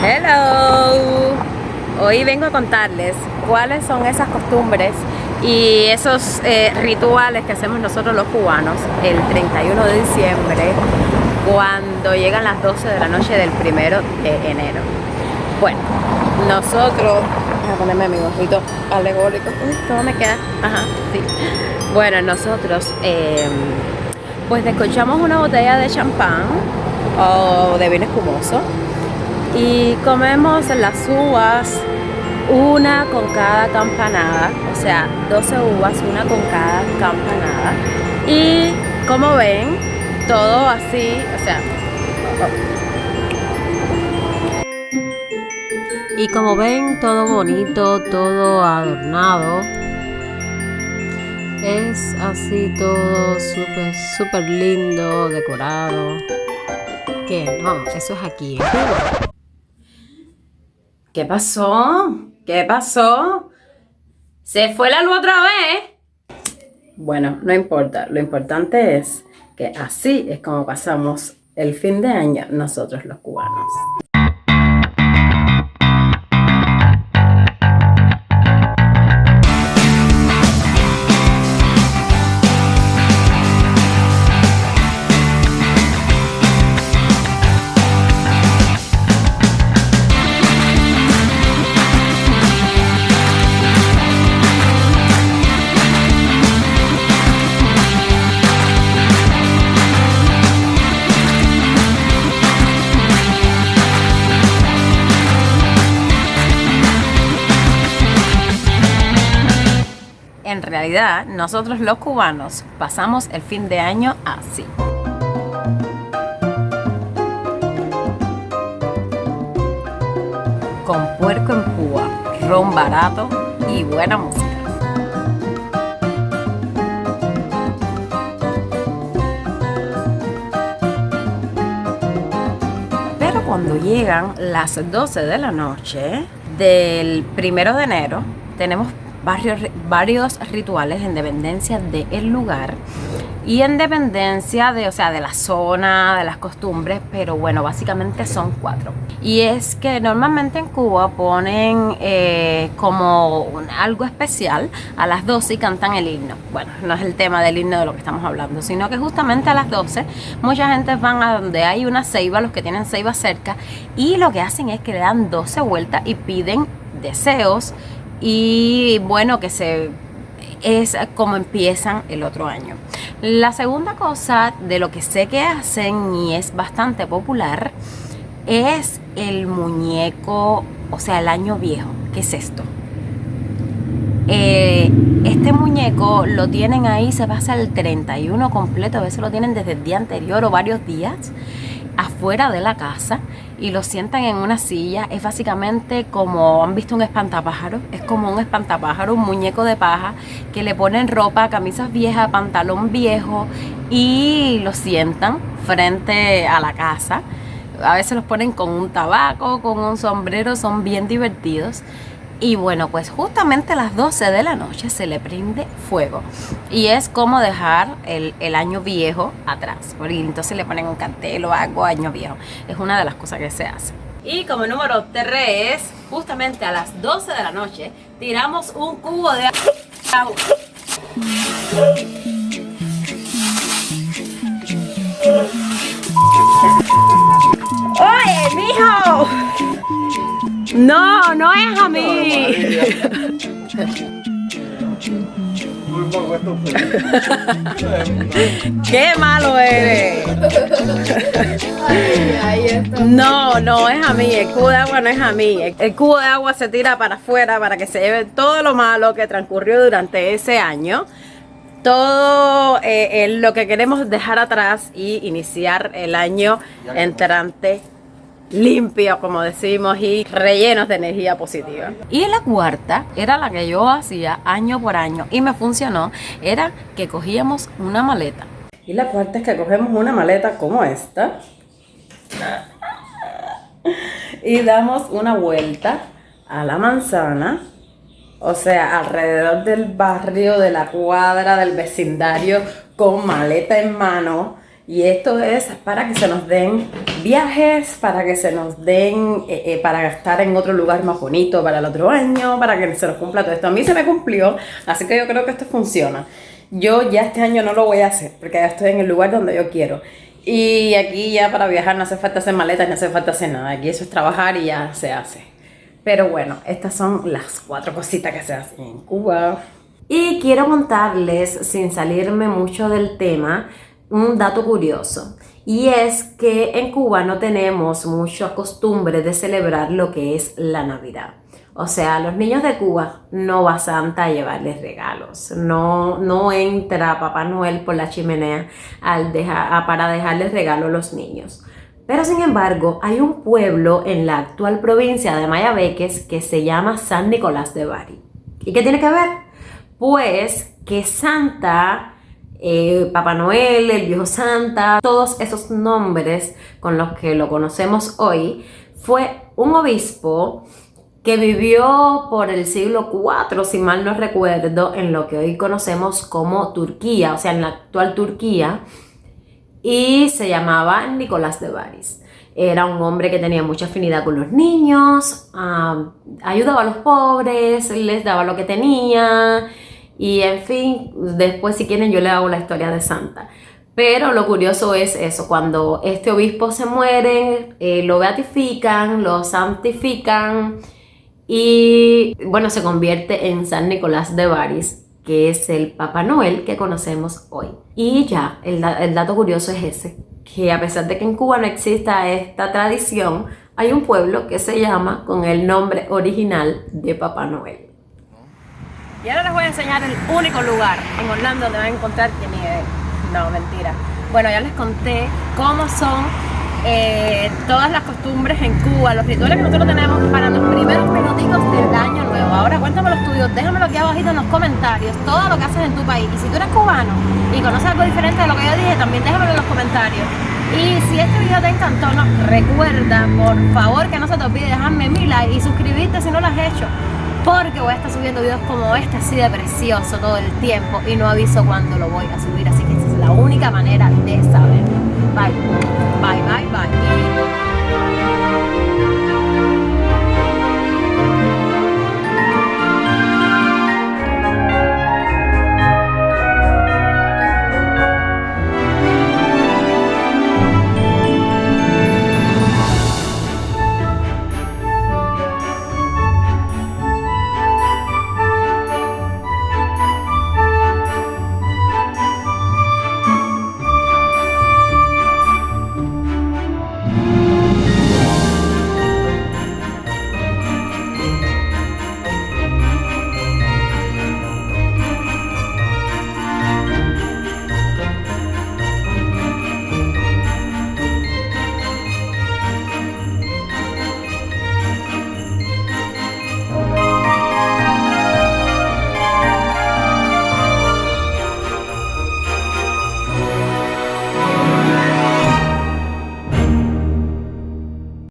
Hello. Hoy vengo a contarles cuáles son esas costumbres y esos rituales que hacemos nosotros los cubanos el 31 de diciembre cuando llegan las 12 de la noche del 1 de enero. Bueno, nosotros... Voy a ponerme mi gorrito alegórico. ¿Cómo me queda? Ajá, sí. Bueno, nosotros pues descorchamos una botella de champán o de vino espumoso y comemos las uvas, una con cada campanada, o sea, 12 uvas, una con cada campanada. Y como ven, todo así, o sea, y como ven, todo bonito, todo adornado. Es así todo súper lindo, decorado. Que no, eso es aquí en Cuba. ¿Qué pasó? ¿Qué pasó? ¿Se fue la luz otra vez? Bueno, no importa. Lo importante es que así es como pasamos el fin de año nosotros los cubanos. En realidad, nosotros los cubanos pasamos el fin de año así. Con puerco en púa, ron barato y buena música. Pero cuando llegan las 12 de la noche del 1 de enero, tenemos varios rituales en dependencia del lugar y en dependencia de, de la zona, de las costumbres, pero bueno, básicamente son 4. Y es que normalmente en Cuba ponen como algo especial a las 12 y cantan el himno. Bueno, no es el tema del himno de lo que estamos hablando, sino que justamente a las 12 mucha gente van a donde hay una ceiba, los que tienen ceiba cerca, y lo que hacen es que le dan 12 vueltas y piden deseos. Y bueno, es como empiezan el otro año. La segunda cosa de lo que sé que hacen y es bastante popular es el muñeco, o sea, el año viejo. ¿Qué es esto? Este muñeco lo tienen ahí, se pasa el 31 completo, a veces lo tienen desde el día anterior o varios días afuera de la casa y lo sientan en una silla. Es básicamente como, ¿han visto un espantapájaro? Es como un espantapájaro, un muñeco de paja que le ponen ropa, camisas viejas, pantalón viejo y lo sientan frente a la casa. A veces los ponen con un tabaco, con un sombrero, son bien divertidos. Y bueno, pues justamente a las 12 de la noche se le prende fuego. Y es como dejar el año viejo atrás. Porque entonces le ponen un cartel o algo, año viejo. Es una de las cosas que se hace. Y como número 3, justamente a las 12 de la noche, tiramos un cubo de agua. ¡Oye, mijo! No, no es a mí. ¡Qué malo eres! No, no es a mí. El cubo de agua no es a mí. El cubo de agua se tira para afuera para que se lleve todo lo malo que transcurrió durante ese año. Todo lo que queremos dejar atrás y iniciar el año entrante limpio, como decimos, y rellenos de energía positiva. Y la cuarta era la que yo hacía año por año y me funcionó, era que cogíamos una maleta. Y la cuarta es que cogemos una maleta como esta y damos una vuelta a la manzana, o sea, alrededor del barrio, de la cuadra, del vecindario, con maleta en mano. Y esto es para que se nos den viajes para que se nos den, para gastar en otro lugar más bonito para el otro año, para que se nos cumpla todo esto. A mí se me cumplió, así que yo creo que esto funciona. Yo ya este año no lo voy a hacer, porque ya estoy en el lugar donde yo quiero. Y aquí ya para viajar no hace falta hacer maletas, no hace falta hacer nada. Aquí eso es trabajar y ya se hace. Pero bueno, estas son las 4 cositas que se hacen en Cuba. Y quiero contarles, sin salirme mucho del tema, un dato curioso. Y es que en Cuba no tenemos mucha costumbre de celebrar lo que es la Navidad. O sea, los niños de Cuba no va Santa a llevarles regalos. No entra Papá Noel por la chimenea para dejarles regalos a los niños. Pero sin embargo, hay un pueblo en la actual provincia de Mayabeques que se llama San Nicolás de Bari. ¿Y qué tiene que ver? Pues que Santa, Papá Noel, el Viejo Santa, todos esos nombres con los que lo conocemos hoy, fue un obispo que vivió por el siglo IV, si mal no recuerdo, en lo que hoy conocemos como Turquía, o sea, en la actual Turquía, y se llamaba Nicolás de Bari. Era un hombre que tenía mucha afinidad con los niños, ayudaba a los pobres, les daba lo que tenía, y en fin, después si quieren yo les hago la historia de Santa. Pero lo curioso es eso, cuando este obispo se muere, lo beatifican, lo santifican, y bueno, se convierte en San Nicolás de Bari, que es el Papá Noel que conocemos hoy. Y ya, el dato curioso es ese, que a pesar de que en Cuba no exista esta tradición, hay un pueblo que se llama con el nombre original de Papá Noel. Y ahora les voy a enseñar el único lugar en Orlando donde van a encontrar que nieve. No, mentira. Bueno, ya les conté cómo son todas las costumbres en Cuba, los rituales que nosotros tenemos para los primeros minuticos del año nuevo. Ahora cuéntame los tuyos, déjamelo aquí abajito en los comentarios, todo lo que haces en tu país. Y si tú eres cubano y conoces algo diferente de lo que yo dije, también déjamelo en los comentarios. Y si este video te encantó, recuerda por favor que no se te olvide dejarme mi like y suscribirte si no lo has hecho, porque voy a estar subiendo videos como este así de precioso todo el tiempo y no aviso cuándo lo voy a subir, así que esa es la única manera de saberlo. Bye, bye, bye, bye.